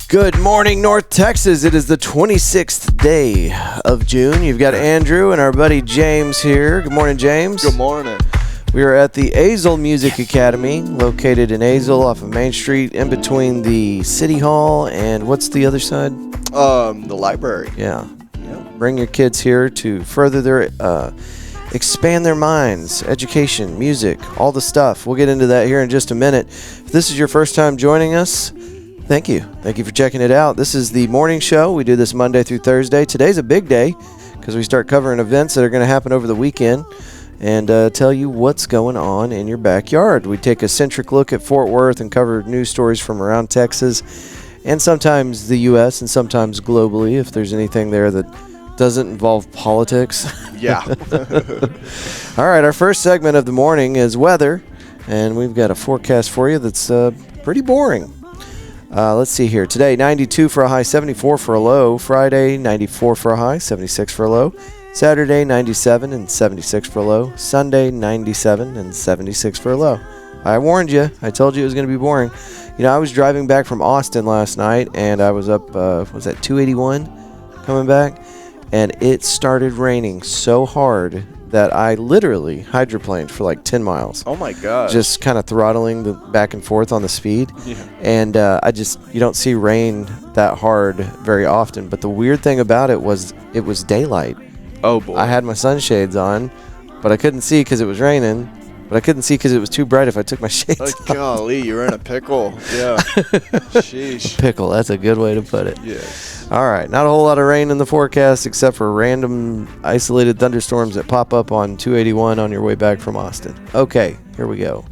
Good morning, North Texas. It is the 26th day of June. You've got Andrew and our buddy James here. Good morning, James. Good morning. We are at the Azle Music Academy, located in Azle off of Main Street, in between the City Hall and what's the other side? The library. Yeah. Bring your kids here to further their, expand their minds, education, music, all the stuff. We'll get into that here in just a minute. If this is your first time joining us, thank you. Thank you for checking it out. This is the morning show. We do this Monday through Thursday. Today's a big day because we start covering events that are going to happen over the weekend and tell you what's going on in your backyard. We take a centric look at Fort Worth and cover news stories from around Texas and sometimes the U.S. and sometimes globally if there's anything there that doesn't involve politics. Yeah. All right, our first segment of the morning is weather, and we've got a forecast for you that's pretty boring. Let's see here. Today, 92 for a high, 74 for a low. Friday, 94 for a high, 76 for a low. Saturday, 97 and 76 for a low. Sunday, 97 and 76 for a low. I warned you. I told you it was going to be boring. You know, I was driving back from Austin last night, and I was up, was that 281 coming back? And it started raining so hard that I literally hydroplaned for like 10 miles. Oh, my God. Just kind of throttling the back and forth on the speed. Yeah. And you don't see rain that hard very often. But the weird thing about it was daylight. Oh, boy. I had my sunshades on, but I couldn't see because it was raining. But I couldn't see because it was too bright if I took my shades off. Golly, you're in a pickle. Yeah. Sheesh. Pickle, that's a good way to put it. Yes. All right, not a whole lot of rain in the forecast except for random isolated thunderstorms that pop up on 281 on your way back from Austin. Okay, here we go.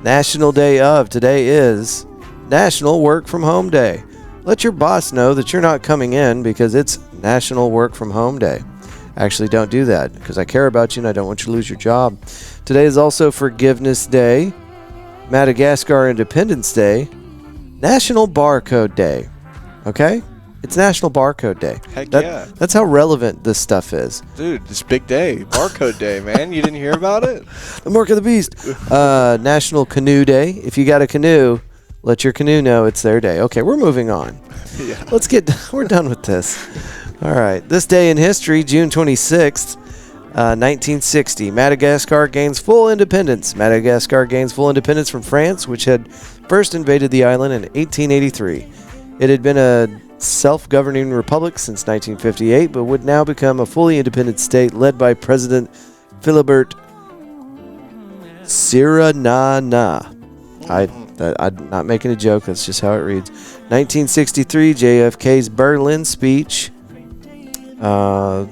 National Day of. Today is National Work From Home Day. Let your boss know that you're not coming in because it's National Work From Home Day. Actually, don't do that because I care about you and I don't want you to lose your job. Today is also Forgiveness Day, Madagascar Independence Day, National Barcode Day. Okay? It's National Barcode Day. Heck yeah. That's how relevant this stuff is. Dude, this big day. Barcode day, man. You didn't hear about it? The mark of the beast. National Canoe Day. If you got a canoe, let your canoe know it's their day. Okay, we're moving on. Yeah. We're done with this. All right. This day in history, June 26th, 1960. Madagascar gains full independence. Madagascar gains full independence from France, which had first invaded the island in 1883. It had been a self-governing republic since 1958, but would now become a fully independent state led by President Philibert Tsiranana. I'm not making a joke. That's just how it reads. 1963, JFK's Berlin speech. There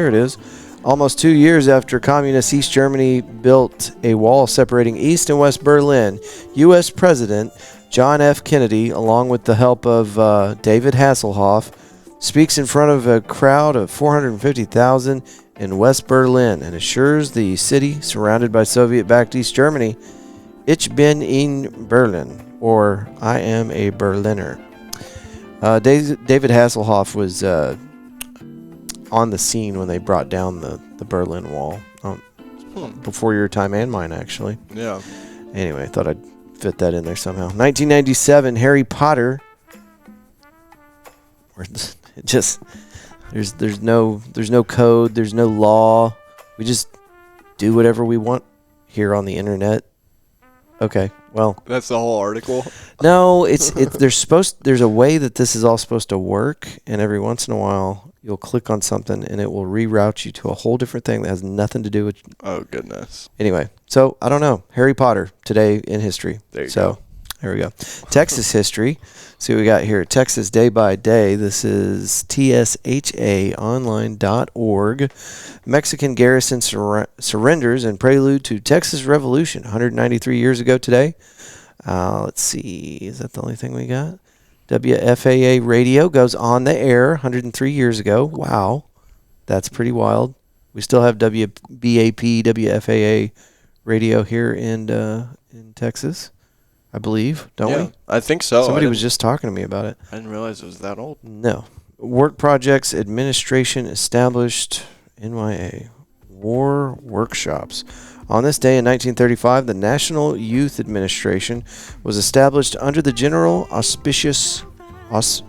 it is. Almost 2 years after communist East Germany built a wall separating East and West Berlin, U.S. President John F. Kennedy, along with the help of David Hasselhoff, speaks in front of a crowd of 450,000 in West Berlin and assures the city, surrounded by Soviet-backed East Germany, Ich bin in Berlin, or I am a Berliner. David Hasselhoff was on the scene when they brought down the Berlin Wall. Before your time and mine, actually. Yeah. Anyway, I thought I'd fit that in there somehow. 1997, Harry Potter. There's no code, there's no law. We just do whatever we want here on the internet. Okay, well, That's the whole article? no, there's a way that this is all supposed to work, and every once in a while you'll click on something and it will reroute you to a whole different thing that has nothing to do with. Oh, goodness. Anyway, so I don't know. Harry Potter today in history. There you so go. here we go. Texas history. See what we got here. Texas Day by Day. This is tshaonline.org. Mexican garrison surrenders in prelude to Texas Revolution 193 years ago today. Let's see. Is that the only thing we got? WFAA radio goes on the air 103 years ago. Wow. That's pretty wild. We still have WBAP, WFAA radio here in Texas, I believe, don't we? I think so. Somebody was just talking to me about it. I didn't realize it was that old. No. Work Projects Administration established, NYA. War workshops. On this day in 1935, the National Youth Administration was established under the general auspices of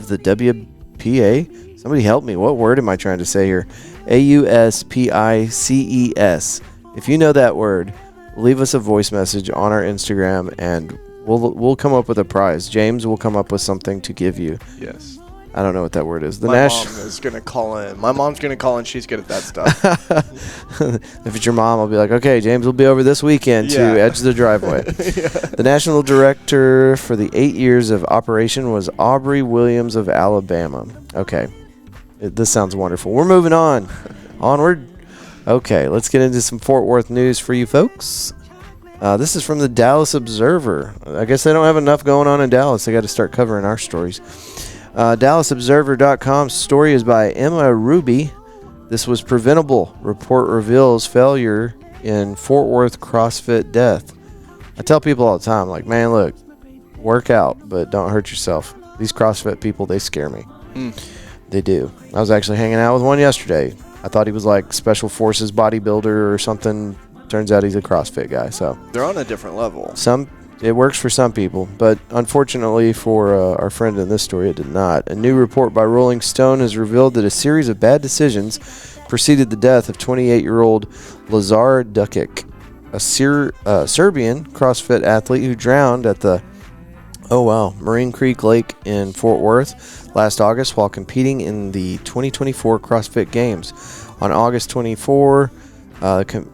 the WPA. Somebody help me. What word am I trying to say here? AUSPICES. If you know that word, leave us a voice message on our Instagram, and we'll come up with a prize. James will come up with something to give you. Yes. I don't know what that word is. My mom is going to call in. My mom's going to call in. She's good at that stuff. If it's your mom, I'll be like, okay, James will be over this weekend to edge the driveway. Yeah. The national director for the 8 years of operation was Aubrey Williams of Alabama. Okay. This sounds wonderful. We're moving on. Onward. Okay, let's get into some Fort Worth news for you folks. This is from the Dallas Observer. I guess they don't have enough going on in Dallas. They got to start covering our stories. DallasObserver.com's story is by Emma Ruby. This was preventable. Report reveals failure in Fort Worth CrossFit death. I tell people all the time, like, man, look, work out, but don't hurt yourself. These CrossFit people, they scare me. They do. I was actually hanging out with one yesterday. I thought he was like Special Forces bodybuilder or something. Turns out he's a CrossFit guy. So they're on a different level. It works for some people, but unfortunately for our friend in this story, it did not. A new report by Rolling Stone has revealed that a series of bad decisions preceded the death of 28-year-old Lazar Dukic, a Serbian CrossFit athlete who drowned at the Marine Creek Lake in Fort Worth last August while competing in the 2024 CrossFit Games. On August 24,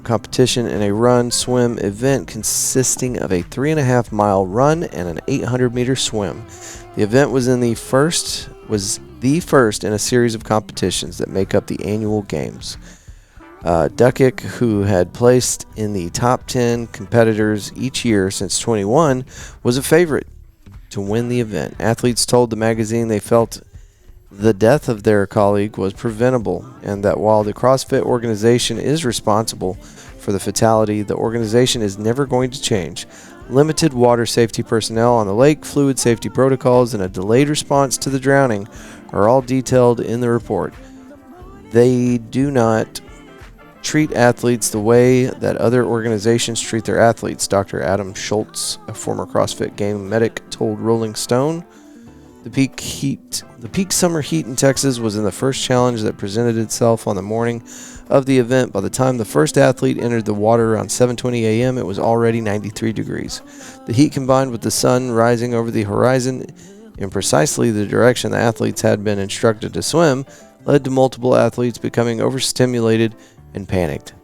competition in a run-swim event consisting of a 3.5-mile run and an 800-meter swim. The event was the first in a series of competitions that make up the annual games. Dukic, who had placed in the top 10 competitors each year since 21, was a favorite to win the event. Athletes told the magazine they felt the death of their colleague was preventable, and that while the CrossFit organization is responsible for the fatality, the organization is never going to change. Limited water safety personnel on the lake, fluid safety protocols, and a delayed response to the drowning are all detailed in the report. They do not treat athletes the way that other organizations treat their athletes, Dr. Adam Schultz, a former CrossFit Game medic, told Rolling Stone. The peak summer heat in Texas was in the first challenge that presented itself on the morning of the event. By the time the first athlete entered the water around 7:20 a.m., it was already 93 degrees. The heat combined with the sun rising over the horizon in precisely the direction the athletes had been instructed to swim led to multiple athletes becoming overstimulated and panicked.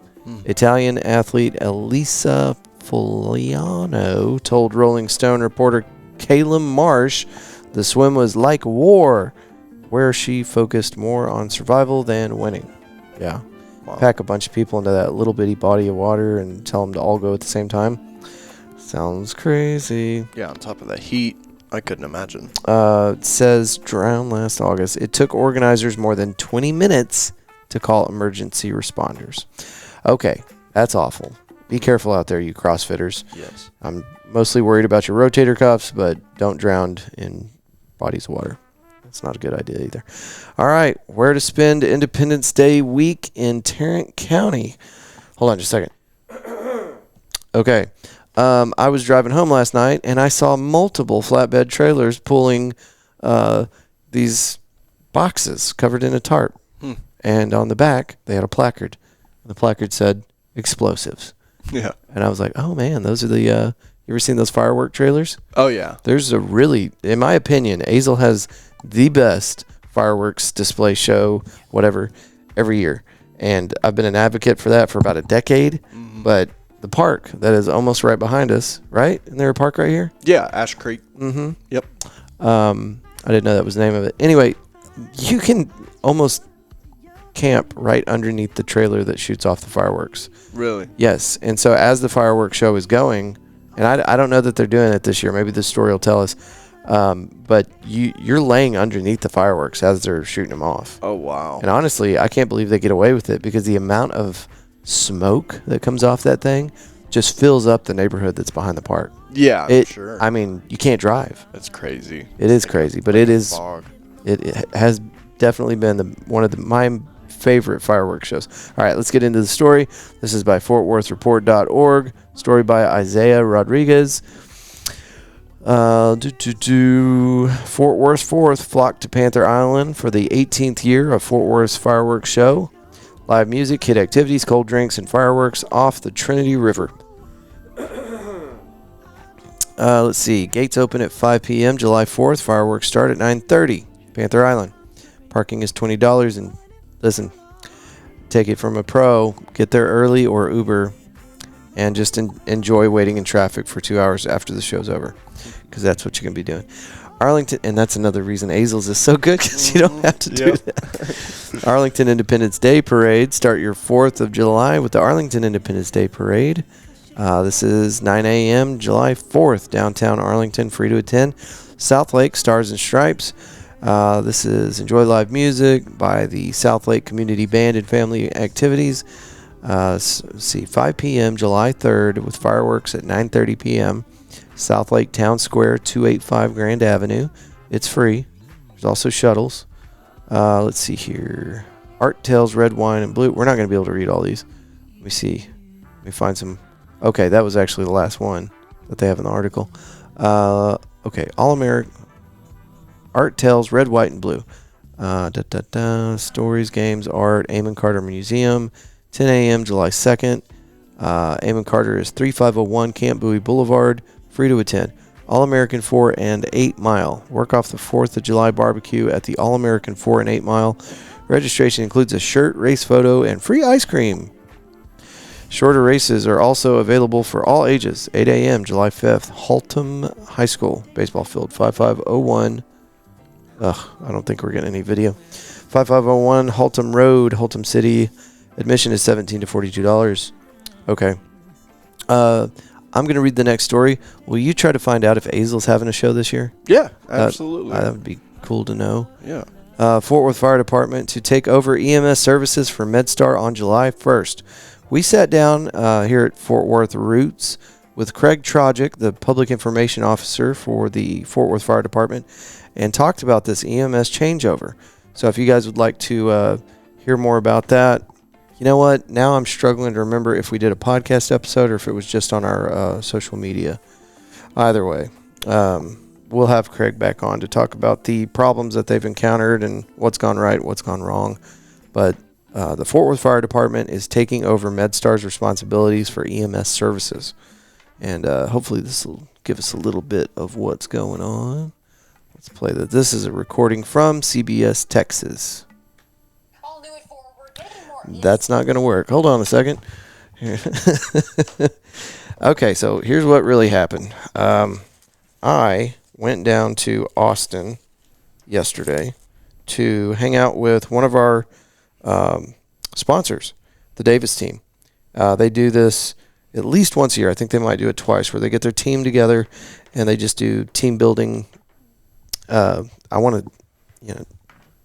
Italian athlete Elisa Foliano told Rolling Stone reporter Caleb Marsh the swim was like war, where she focused more on survival than winning. Yeah. Wow. Pack a bunch of people into that little bitty body of water and tell them to all go at the same time. Sounds crazy. Yeah, on top of the heat, I couldn't imagine. It says drowned last August. It took organizers more than 20 minutes to call emergency responders. Okay, that's awful. Be careful out there, you CrossFitters. Yes. I'm mostly worried about your rotator cuffs, but don't drown in bodies of water. That's not a good idea either. All right, where to spend Independence Day week in Tarrant County. Hold on just a second. Okay. I was driving home last night, and I saw multiple flatbed trailers pulling these boxes covered in a tarp. And on the back, they had a placard. The placard said, explosives. Yeah. And I was like, oh, man, those are the you ever seen those firework trailers? Oh, yeah. There's a really, in my opinion, Azle has the best fireworks display show, whatever, every year. And I've been an advocate for that for about a decade. Mm-hmm. But the park that is almost right behind us, right? Isn't there a park right here? Yeah, Ash Creek. Mm-hmm. Yep. I didn't know that was the name of it. Anyway, you can almost camp right underneath the trailer that shoots off the fireworks. Really? Yes. And so as the fireworks show is going, and I don't know that they're doing it this year. Maybe the story will tell us. But you're laying underneath the fireworks as they're shooting them off. Oh, wow. And honestly, I can't believe they get away with it because the amount of smoke that comes off that thing just fills up the neighborhood that's behind the park. Yeah, I'm sure. I mean, you can't drive. That's crazy. It is crazy, but it is. Fog. It has definitely been one of my favorite fireworks shows. All right, let's get into the story. This is by FortWorthReport.org. Story by Isaiah Rodriguez. Fort Worth's Fourth flocked to Panther Island for the 18th year of Fort Worth's fireworks show. Live music, kid activities, cold drinks, and fireworks off the Trinity River. Let's see. Gates open at 5 p.m. July 4th. Fireworks start at 9:30. Panther Island. Parking is $20. And listen, take it from a pro. Get there early or Uber, and just enjoy waiting in traffic for 2 hours after the show's over, because that's what you're going to be doing. Arlington, and that's another reason Azle's is so good, because you don't have to do that. Arlington Independence Day Parade. Start your 4th of July with the Arlington Independence Day Parade. This is 9 a.m. July 4th, downtown Arlington, free to attend. South Lake Stars and Stripes. This is enjoy live music by the South Lake Community Band and Family Activities. Let's see, 5 p.m. July 3rd with fireworks at 9:30 p.m. South Lake Town Square, 285 Grand Avenue. It's free. There's also shuttles. Let's see here. Art Tales, Red Wine, and Blue. We're not going to be able to read all these. Let me see. Let me find some. Okay, that was actually the last one that they have in the article. Okay, All-American. Art Tales, Red, White, and Blue. Stories, games, art, Amon Carter Museum, 10 a.m. July 2nd. Amon Carter is 3501 Camp Bowie Boulevard, free to attend. All-American 4 and 8 Mile. Work off the 4th of July barbecue at the All-American 4 and 8 Mile. Registration includes a shirt, race photo, and free ice cream. Shorter races are also available for all ages. 8 a.m. July 5th, Haltom High School, baseball field, 5501. I don't think we're getting any video. 5501 Haltom Road, Haltom City. Admission is $17 to $42. Okay. I'm going to read the next story. Will you try to find out if Azle's having a show this year? Yeah, absolutely. That would be cool to know. Yeah. Fort Worth Fire Department to take over EMS services for MedStar on July 1st. We sat down here at Fort Worth Roots with Craig Trogic, the Public Information Officer for the Fort Worth Fire Department, and talked about this EMS changeover. So if you guys would like to hear more about that, you know what? Now I'm struggling to remember if we did a podcast episode or if it was just on our social media. Either way, we'll have Craig back on to talk about the problems that they've encountered and what's gone right, what's gone wrong. But the Fort Worth Fire Department is taking over MedStar's responsibilities for EMS services. And hopefully this will give us a little bit of what's going on. Let's play that. This is a recording from CBS, Texas. That's not going to work. Hold on a second. Okay, so here's what really happened. I went down to Austin yesterday to hang out with one of our sponsors, the Davis team. They do this at least once a year. I think they might do it twice, where they get their team together and they just do team building.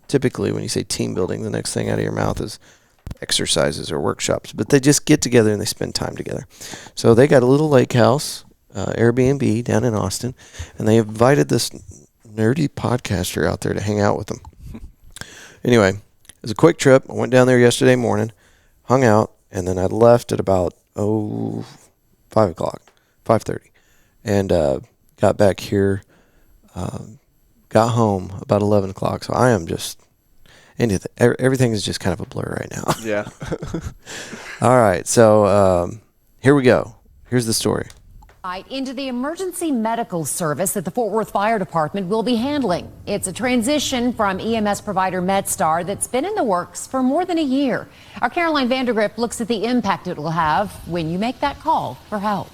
Typically when you say team building, the next thing out of your mouth is exercises or workshops, but they just get together and they spend time together. So they got a little lake house, Airbnb down in Austin, and they invited this nerdy podcaster out there to hang out with them. Anyway, it was a quick trip. I went down there yesterday morning, hung out, and then I left at about 5 o'clock, 5:30, and got back here, got home about 11 o'clock. So I am just everything is just kind of a blur right now. Yeah. All right, so here we go. Here's the story. Into the emergency medical service that the Fort Worth Fire Department will be handling. It's a transition from EMS provider MedStar that's been in the works for more than a year. Our Caroline Vandergrift looks at the impact it will have when you make that call for help.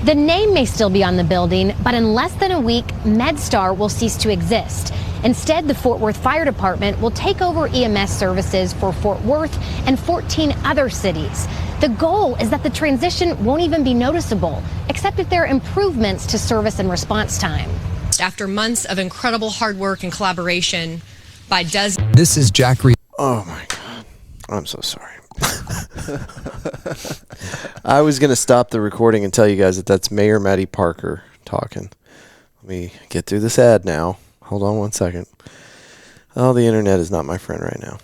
The name may still be on the building, but in less than a week, MedStar will cease to exist. Instead, the Fort Worth Fire Department will take over EMS services for Fort Worth and 14 other cities. The goal is that the transition won't even be noticeable, except if there are improvements to service and response time. After months of incredible hard work and collaboration by dozens. This is Jack Reed. Oh my God. I'm so sorry. I was going to stop the recording and tell you guys that that's Mayor Maddie Parker talking. Let me get through this ad now. Hold on one second. Oh, the internet is not my friend right now.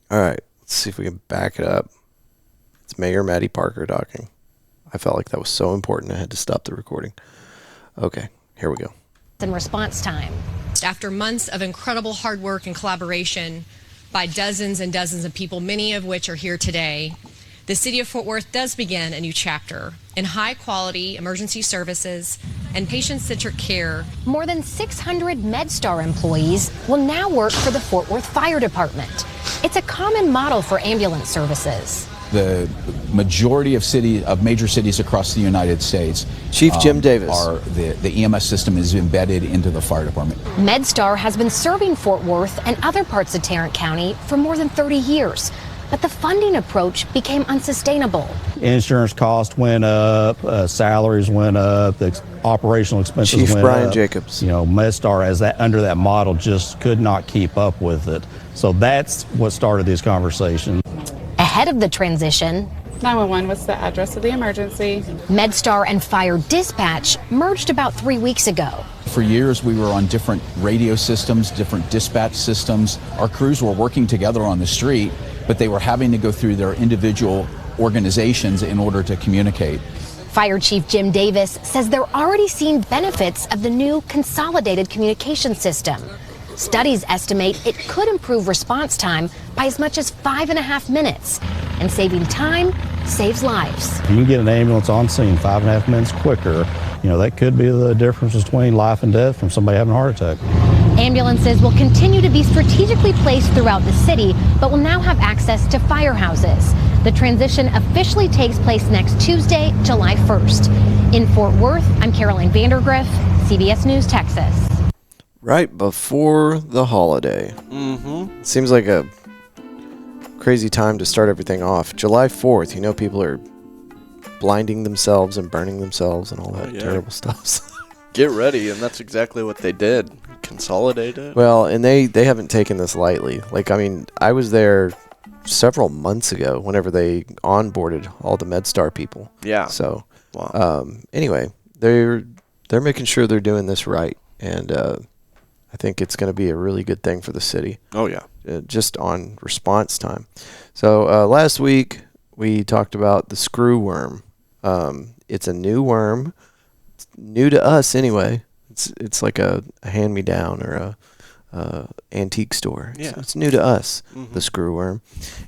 All right, let's see if we can back it up. It's Mayor Maddie Parker talking. I felt like that was so important I had to stop the recording. Okay, here we go. In response time. After months of incredible hard work and collaboration by dozens and dozens of people, many of which are here today, the city of Fort Worth does begin a new chapter in high-quality emergency services and patient-centered care. More than 600 MedStar employees will now work for the Fort Worth Fire Department. It's a common model for ambulance services. The majority of major cities across the United States, Chief Jim Davis, are the EMS system is embedded into the fire department. MedStar has been serving Fort Worth and other parts of Tarrant County for more than 30 years, but the funding approach became unsustainable. Insurance costs went up, salaries went up, the operational expenses Chief went Brian up. Jacobs. You know, MedStar under that model just could not keep up with it. So that's what started this conversation. Ahead of the transition, 911, what's the address of the emergency? MedStar and Fire Dispatch merged about 3 weeks ago. For years, we were on different radio systems, different dispatch systems. Our crews were working together on the street, but they were having to go through their individual organizations in order to communicate. Fire Chief Jim Davis says they're already seeing benefits of the new consolidated communication system. Studies estimate it could improve response time by as much as 5.5 minutes. And saving time saves lives. If you can get an ambulance on scene 5.5 minutes quicker, you know, that could be the difference between life and death from somebody having a heart attack. Ambulances will continue to be strategically placed throughout the city, but will now have access to firehouses. The transition officially takes place next Tuesday, July 1st. In Fort Worth, I'm Caroline Vandergriff, CBS News, Texas. Right before the holiday. Seems like a crazy time to start everything off. July 4th, you know, people are blinding themselves and burning themselves and all that terrible stuff. Get ready, and that's exactly what they did. Consolidate it. Well, and they haven't taken this lightly. Like, I mean, I was there several months ago whenever they onboarded all the MedStar people. Yeah. So, Wow. Anyway, they're making sure they're doing this right, and I think it's going to be a really good thing for the city. Oh, yeah. Just on response time. So last week we talked about the screw worm. It's a new worm. It's new to us anyway. It's like a hand-me-down or a antique store. Yeah. It's new to us, the screw worm.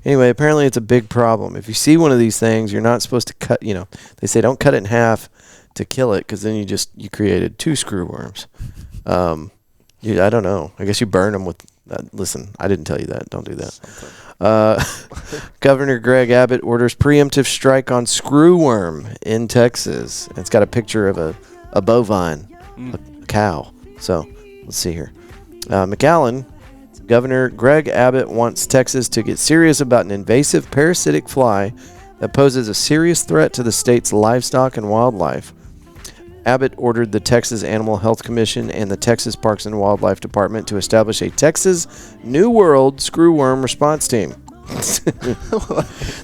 Anyway, apparently it's a big problem. If you see one of these things, you're not supposed to cut, you know, they say don't cut it in half to kill it because then you created 2 screw worms. I don't know. I guess you burn them with that. Listen, I didn't tell you that. Don't do that. Governor Greg Abbott orders preemptive strike on screwworm in Texas. It's got a picture of a bovine, a cow. So let's see here. McAllen, Governor Greg Abbott wants Texas to get serious about an invasive parasitic fly that poses a serious threat to the state's livestock and wildlife. Abbott ordered the Texas Animal Health Commission and the Texas Parks and Wildlife Department to establish a Texas New World screwworm response team.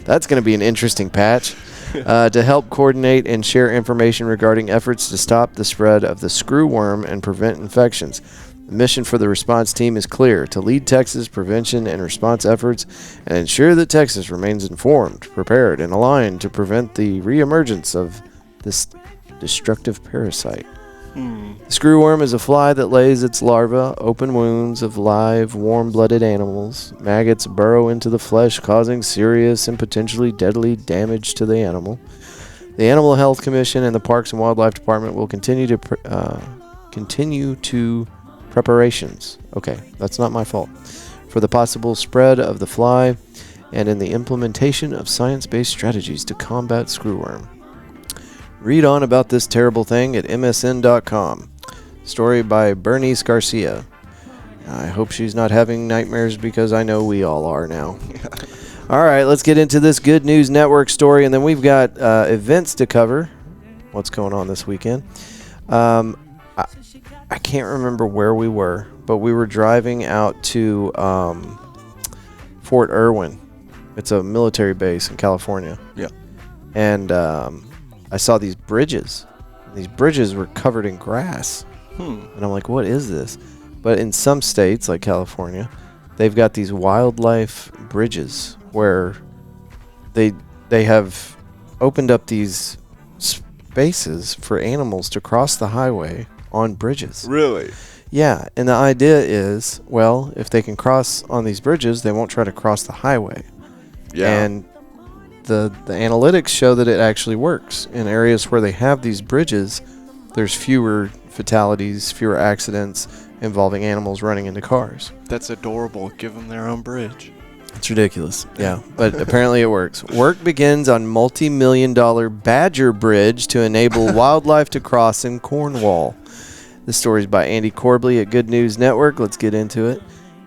That's going to be an interesting patch. To help coordinate and share information regarding efforts to stop the spread of the screwworm and prevent infections. The mission for the response team is clear: to lead Texas prevention and response efforts and ensure that Texas remains informed, prepared, and aligned to prevent the reemergence of this destructive parasite. The screwworm is a fly that lays its larvae open wounds of live, warm-blooded animals. Maggots burrow into the flesh, causing serious and potentially deadly damage to the animal. The Animal Health Commission and the Parks and Wildlife Department will continue to preparations. Okay, that's not my fault. For the possible spread of the fly and in the implementation of science-based strategies to combat screwworm. Read on about this terrible thing at msn.com. Story by Bernice Garcia. I hope she's not having nightmares because I know we all are now. All right, let's get into this Good News Network story, and then we've got events to cover. What's going on this weekend? I can't remember where we were, but we were driving out to Fort Irwin. It's a military base in California. Yeah. And I saw these bridges. These bridges were covered in grass. And I'm like, what is this? But in some states, like California, they've got these wildlife bridges where they have opened up these spaces for animals to cross the highway on bridges. Really? Yeah, and the idea is, well, if they can cross on these bridges, they won't try to cross the highway. Yeah. And the analytics show that it actually works. In areas where they have these bridges, there's fewer fatalities, fewer accidents involving animals running into cars. That's adorable. Give them their own bridge. It's ridiculous. Yeah, but apparently it works. Work begins on multi-million-dollar Badger Bridge to enable wildlife to cross in Cornwall. This story is by Andy Corbley at Good News Network. Let's get into it.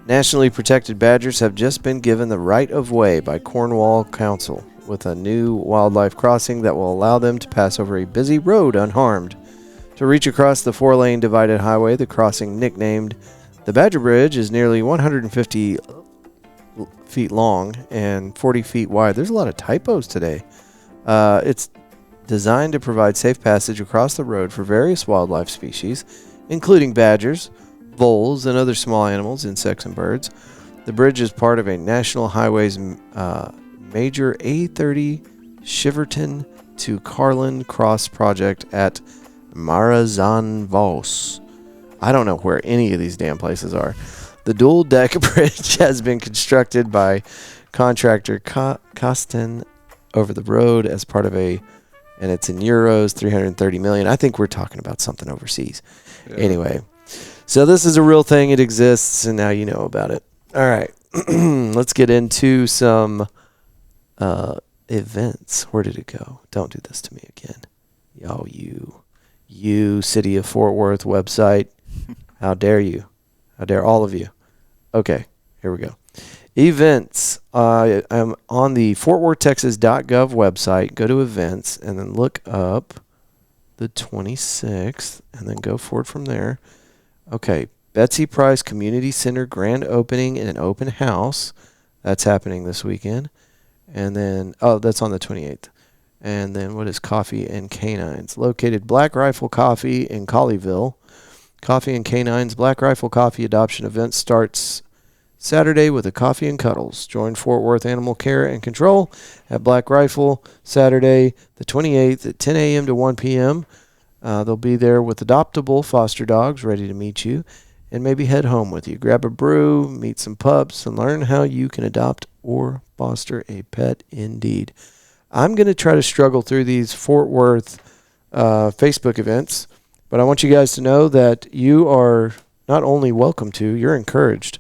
Nationally protected badgers have just been given the right of way by Cornwall Council with a new wildlife crossing that will allow them to pass over a busy road unharmed. To reach across the 4-lane divided highway, the crossing, nicknamed the Badger Bridge, is nearly 150 feet long and 40 feet wide. There's a lot of typos today. It's designed to provide safe passage across the road for various wildlife species, including badgers, voles, and other small animals, insects, and birds. The bridge is part of a National Highways major A30 Shiverton to Carlin Cross project at Marazan Vos. I don't know where any of these damn places are. The dual-deck bridge has been constructed by contractor Kosten over the road as part of and it's in euros, 330 million. I think we're talking about something overseas. Yeah. Anyway, so this is a real thing. It exists, and now you know about it. All right, let's get into some events. Where did it go? Don't do this to me again. Oh, you City of Fort Worth website. How dare you? How dare all of you? Okay, here we go. Events. I'm on the fortworthtexas.gov website. Go to events and then look up the 26th and then go forward from there. Okay, Betsy Price Community Center grand opening and an open house. That's happening this weekend. And then, that's on the 28th. And then what is Coffee and Canines? Located Black Rifle Coffee in Colleyville. Coffee and Canines Black Rifle Coffee adoption event starts Saturday with a coffee and cuddles. Join Fort Worth Animal Care and Control at Black Rifle Saturday the 28th at 10 a.m. to 1 p.m. They'll be there with adoptable foster dogs ready to meet you and maybe head home with you. Grab a brew, meet some pups, and learn how you can adopt or foster a pet indeed. I'm going to try to struggle through these Fort Worth Facebook events, but I want you guys to know that you are not only welcome to, you're encouraged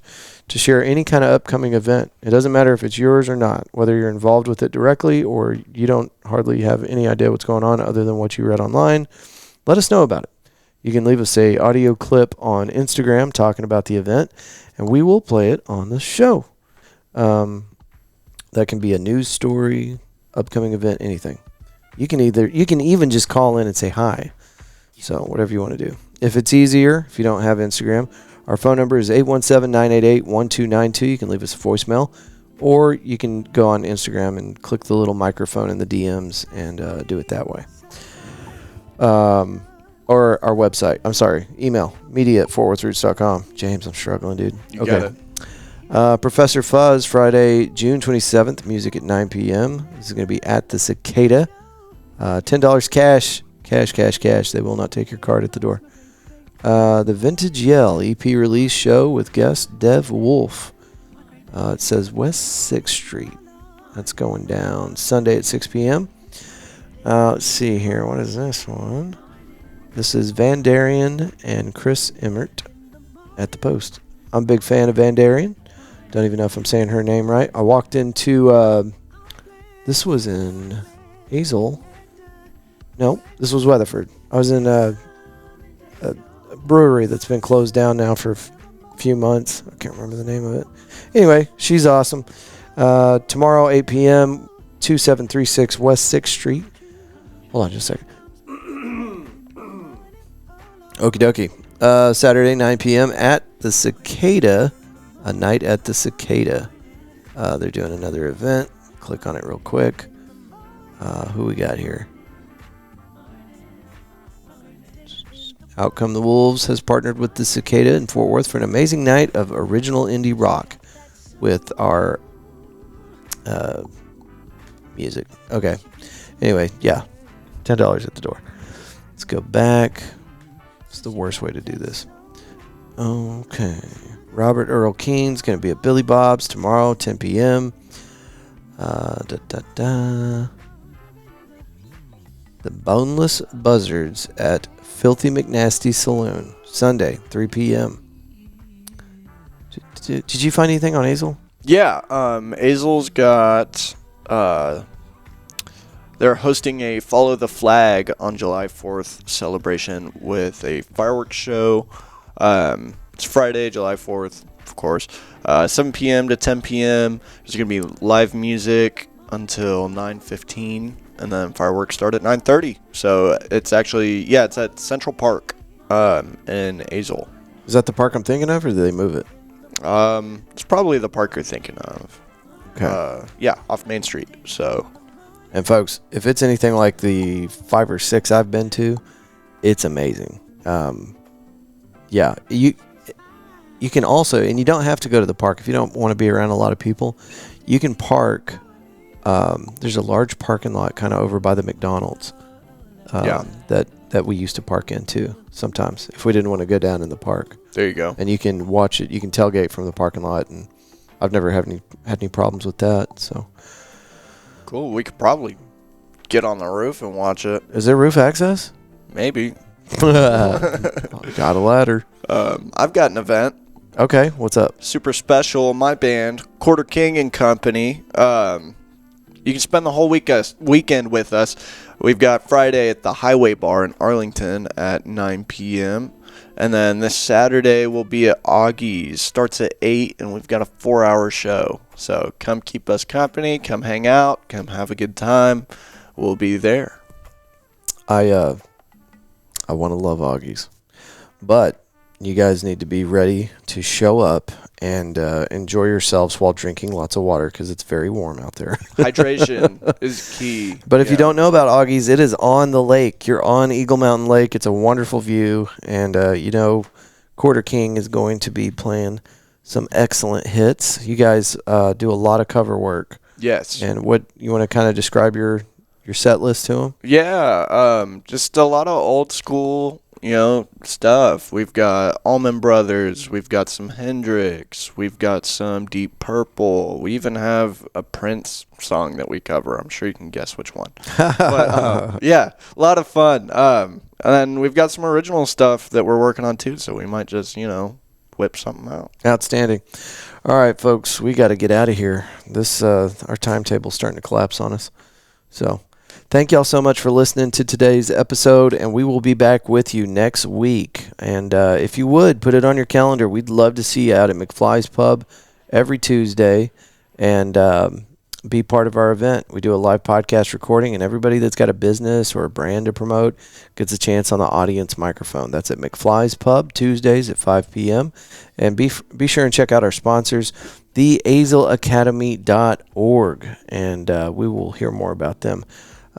to share any kind of upcoming event. It doesn't matter if it's yours or not, whether you're involved with it directly or you don't hardly have any idea what's going on other than what you read online. Let us know about it. You can leave us a audio clip on Instagram talking about the event, and we will play it on the show. That can be a news story, upcoming event, anything. You can even just call in and say hi. So whatever you want to do. If it's easier, if you don't have Instagram, our phone number is 817-988-1292. You can leave us a voicemail, or you can go on Instagram and click the little microphone in the DMs and do it that way. Or our website. I'm sorry, email media@fortworthroots.com. James, I'm struggling, dude. You got it. Professor Fuzz, Friday, June 27th, music at 9 p.m. This is going to be at the Cicada. $10 cash. Cash. They will not take your card at the door. The Vintage Yell EP release show with guest Dev Wolf. It says West 6th Street. That's going down Sunday at 6 p.m. Let's see here. What is this one? This is Van Darian and Chris Emmert at the Post. I'm a big fan of Van Darian. Don't even know if I'm saying her name right. I walked into, this was in Azle. No, this was Weatherford. I was in a brewery that's been closed down now for a few months. I can't remember the name of it. Anyway, she's awesome. Tomorrow, 8 p.m., 2736 West 6th Street. Hold on just a second. Okie dokie. Saturday, 9 p.m. at the Cicada. A night at the Cicada. They're doing another event. Click on it real quick. Who we got here? Out Come the Wolves has partnered with the Cicada in Fort Worth for an amazing night of original indie rock. with our music. Okay. Anyway, yeah. $10 at the door. Let's go back. It's the worst way to do this. Okay. Robert Earl Keen's going to be at Billy Bob's tomorrow, 10 p.m. The Boneless Buzzards at Filthy McNasty Saloon, Sunday, 3 p.m. Did you find anything on Azle? Yeah, Azle's got, they're hosting a Follow the Flag on July 4th celebration with a fireworks show. It's Friday, July 4th, of course, 7 p.m. to 10 p.m. There's going to be live music until 9:15, and then fireworks start at 9:30. So it's actually, it's at Central Park in Azle. Is that the park I'm thinking of, or did they move it? It's probably the park you're thinking of. Okay. Off Main Street. So, and folks, if it's anything like the 5 or 6 I've been to, it's amazing. You can also, and you don't have to go to the park if you don't want to be around a lot of people. You can park. There's a large parking lot kind of over by the McDonald's. That we used to park in too sometimes if we didn't want to go down in the park. There you go. And you can watch it. You can tailgate from the parking lot, and I've never had any problems with that. So cool. We could probably get on the roof and watch it. Is there roof access? Maybe. Got a ladder. I've got an event. Okay, what's up? Super special. My band, Quarter King and Company. You can spend the whole weekend with us. We've got Friday at the Highway Bar in Arlington at 9 p.m. And then this Saturday we'll be at Augie's. Starts at 8, and we've got a 4-hour show. So come keep us company. Come hang out. Come have a good time. We'll be there. I want to love Augie's. But you guys need to be ready to show up and enjoy yourselves while drinking lots of water because it's very warm out there. Hydration is key. But if you don't know about Augie's, it is on the lake. You're on Eagle Mountain Lake. It's a wonderful view. And, Quarter King is going to be playing some excellent hits. You guys do a lot of cover work. Yes. And what you want to kind of describe your set list to them? Yeah, just a lot of old school stuff. We've got Allman Brothers, we've got some Hendrix, we've got some Deep Purple. We even have a Prince song that we cover. I'm sure you can guess which one. But a lot of fun. And then we've got some original stuff that we're working on too, so we might just, whip something out. Outstanding. All right, folks, we got to get out of here. This our timetable's starting to collapse on us. So thank y'all so much for listening to today's episode, and we will be back with you next week. And if you would, put it on your calendar. We'd love to see you out at McFly's Pub every Tuesday and be part of our event. We do a live podcast recording, and everybody that's got a business or a brand to promote gets a chance on the audience microphone. That's at McFly's Pub, Tuesdays at 5 p.m. And be sure and check out our sponsors, theazleacademy.org, and we will hear more about them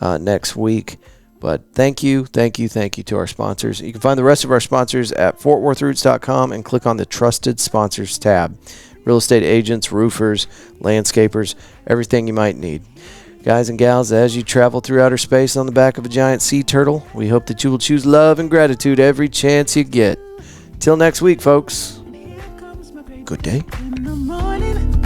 next week. But thank you to our sponsors. You can find the rest of our sponsors at fortworthroots.com and click on the Trusted Sponsors tab. Real estate agents, roofers, landscapers, everything you might need. Guys and gals, as you travel through outer space on the back of a giant sea turtle, we hope that you will choose love and gratitude every chance you get. Till next week, folks. Good day. In the morning.